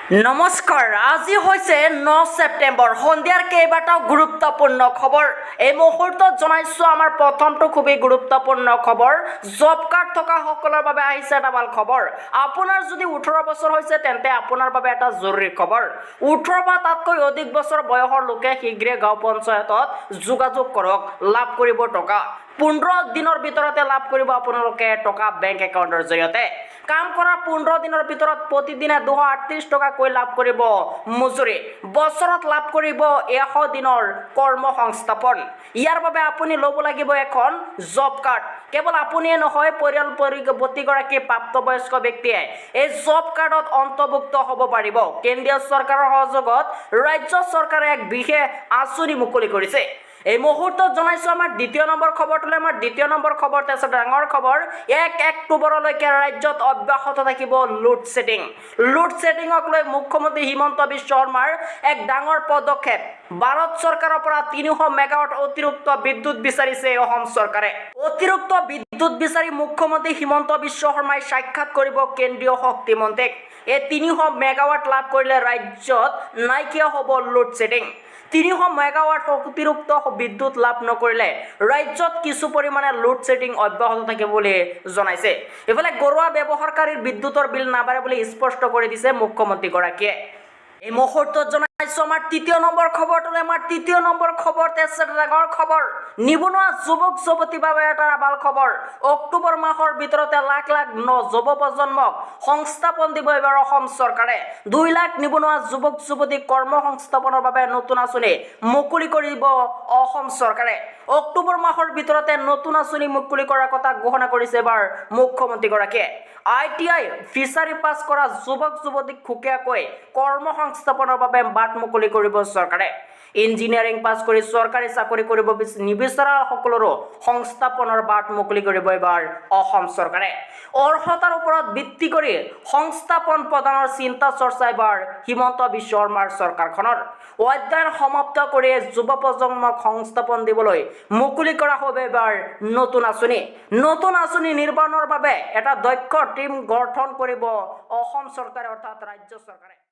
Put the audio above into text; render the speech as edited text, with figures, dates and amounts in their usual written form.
নমস্কাৰ আজি হৈছে 9 ছেপ্টেম্বৰ সন্ধিয়াৰ কেইবাটাও গুৰুত্বপূৰ্ণ খবৰ এই মুহূৰ্তত জনাইছো আমাৰ প্ৰথমটো খুবেই গুৰুত্বপূৰ্ণ খবৰ জব কাৰ্ড থকা সকলৰ বাবে আহিছে এটা ভাল খবৰ আপোনাৰ যদি 18 বছৰ হৈছে তেন্তে আপোনাৰ বাবে এটা জৰুৰী খবৰ 18 বা তাতকৈ অধিক বছৰ বয়সৰ লোকে শীঘ্ৰে গাঁও পঞ্চায়তত যোগাযোগ কৰক লাভ কৰিব টকা 15 দিনৰ ভিতৰতে লাভ কৰিব আপোনালোকে টকা বেংক একাউণ্টৰ জৰিয়তে কাম কৰা 15 দিনৰ ভিতৰত প্ৰতিদিনে 238 টকা কৈ লাভ কৰিব মজুৰি বছৰত লাভ কৰিব 100 দিনৰ কৰ্মসংস্থাপন ইয়াৰ বাবে আপুনি ল'ব লাগিব এখন জব কাৰ্ড কেৱল আপুনিয়ে নহয় পৰিয়াল প্ৰতিগৰাকী প্ৰাপ্তবয়স্ক ব্যক্তিয়ে এই জব কাৰ্ডত অন্তৰ্ভুক্ত হ'ব পাৰিব কেন্দ্ৰীয় চৰকাৰৰ সহযোগত ৰাজ্য চৰকাৰে এক বিশেষ আঁচনি মুকলি কৰিছে এই মুহূৰ্তত জনাইছো আমাৰ দ্বিতীয় নম্বৰ খবৰটোলৈ আমাৰ দ্বিতীয় নম্বৰ খবৰতে আছে ডাঙৰ খবৰ 1 অক্টোবৰলৈকে ৰাজ্যত অব্যাহত থাকিব লোড ছেডিংক লৈ মুখ্যমন্ত্ৰী হিমন্ত বিশ্ব শৰ্মাৰ এক ডাঙৰ পদক্ষেপ ভাৰত চৰকাৰৰ পৰা 300 মেগাৱাট অতিৰিক্ত বিদ্যুৎ বিচাৰিছে অসম চৰকাৰে অতিৰিক্ত বিদ্যুৎ বিচাৰি মুখ্যমন্ত্ৰী হিমন্ত বিশ্ব শৰ্মাই সাক্ষাৎ কৰিব কেন্দ্ৰীয় শক্তি মন্ত্ৰীক এই 300 মেগাৱাট লাভ কৰিলে ৰাজ্যত নাইকিয়া হ'ব লোড ছেডিং 300 মেগাৱাট অতিৰিক্ত বিদ্যুৎ লাভ নকৰিলে ৰাজ্যত কিছু পৰিমাণে লোড ছেডিং অব্যাহত থাকিব বুলি জনাইছে এফালে ঘৰুৱা ব্যৱহাৰকাৰীৰ বিদ্যুৎৰ বিল নাবাঢ়ে বুলি স্পষ্ট কৰি দিছে মুখ্যমন্ত্ৰীগৰাকীয়ে এই মুহূৰ্তত জনাইছো আমাৰ তৃতীয় নম্বৰ খবৰটোলৈ আমাৰ তৃতীয় নম্বৰ খবৰতে আছে ডাঙৰ খবৰ নিবনুৱা যুৱক যুৱতীৰ বাবে এটা ভাল খবৰ অক্টোবৰ মাহৰ ভিতৰতে লাখ লাখ যুৱ প্ৰজন্মক সংস্থাপন দিব এবাৰ অসম চৰকাৰে 2 লাখ নিবনুৱা যুৱক যুৱতীক কৰ্মসংস্থাপনৰ বাবে নতুন আঁচনি মুকলি কৰিব অসম চৰকাৰে অক্টোবৰ মাহৰ ভিতৰতে নতুন আঁচনি মুকলি কৰাৰ কথা ঘোষণা কৰিছে এবাৰ মুখ্যমন্ত্ৰীগৰাকীয়ে ITI ফিচাৰী পাছ কৰা যুৱক যুৱতীক খুকীয়াকৈ কৰ্মসংস্থাপনৰ বাবে বাট মুকলি কৰিব চৰকাৰে ইঞ্জিনিয়াৰিং পাছ কৰি চৰকাৰী চাকৰি কৰিব নিবিচাৰা সকলৰো সংস্থাপনৰ বাট মুকলি কৰিব এবাৰ অসম চৰকাৰে অৰ্হতাৰ ওপৰত ভিত্তি কৰি সংস্থাপন প্ৰদানৰ চিন্তা চৰ্চা এবাৰ হিমন্ত বিশ্ব শৰ্মাৰ চৰকাৰখনৰ অধ্যয়ন সমাপ্ত কৰি যুৱ প্ৰজন্মক সংস্থাপন দিবলৈ মুকলি কৰা হ'ব এবাৰ নতুন আঁচনি নিৰ্মাণৰ বাবে এটা দক্ষ টিম গঠন কৰিব অসম চৰকাৰে অৰ্থাৎ ৰাজ্য চৰকাৰে